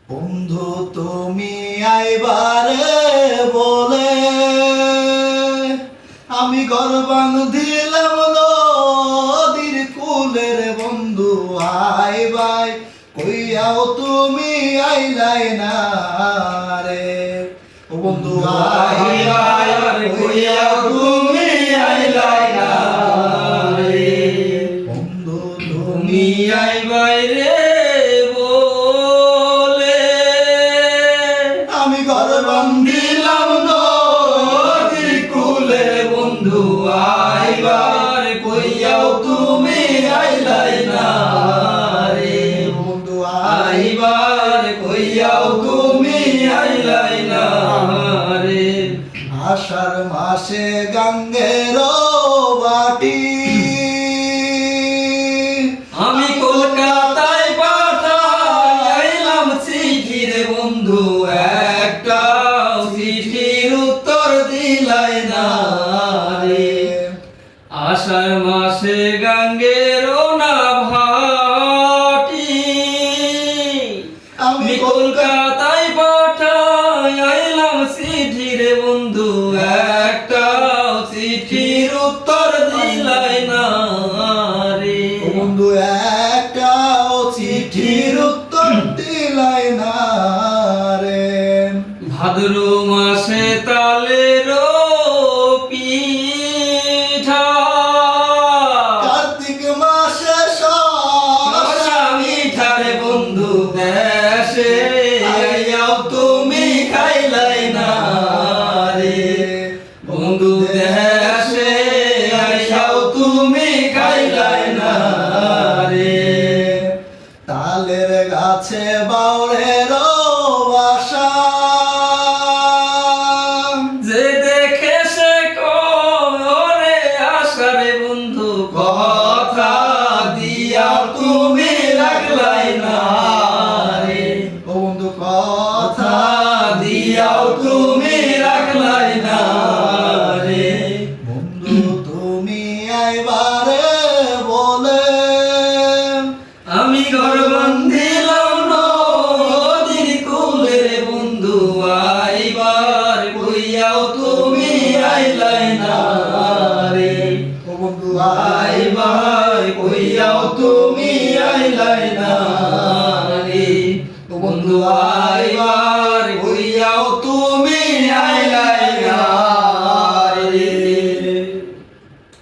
বন্ধু তুমি আইবারে বলে আমি ঘর বাঁধিলাম নদীর কূলের বন্ধু আইবাই কইয়াও তুমি আইলাই না রে ও বন্ধু আইবাই কইয়াও তুমি আইলাই না রে বন্ধু তুমি আইবাই রে ঘর বাঁধিলাম নদীর কূলে বন্ধু আইবার কইয়াও তুমি আইলাই না রে বন্ধু আইবার কইয়াও তুমি আইলাই না রে আষাঢ় মাসে গঙ্গের বাটি আমি কলকাতায় পাঠাইলাম চিঠি রে বন্ধু একটা চিঠির উত্তর দিলাই না রে আষাঢ় মাসে গঙ্গের না ভাটি আমি কলকাতায় পাঠাইলাম চিঠি রে বন্ধু একটা চিঠির উত্তর দিলাই না রে বন্ধু একটা চিঠির উত্তর দিলাই না রে ভাদ্র মাসে তালের পিঠা কার্তিক মাসে শশা মিঠা রে বন্ধু দেশে আইয়াও তুমি খাইলাই না রে বন্ধু দেশে আইয়াও তুমি খাইলাই না রে তালের গাছে বাউরের বাসা যে দেখে সে করে আশা রে বন্ধু কথা দিয়া তুমি রাখলাই না রে ও বন্ধু কথা দিয়াও তুমি রাখলাই না রে বন্ধু তুমি আইবারে বলে আমি ঘর বাঁধিলাম নদীর কূলে রে বন্ধু আইবার কইয়াও তুমি আইলাই না রে ও বন্ধু আইবার কইয়াও তুমি আইলাই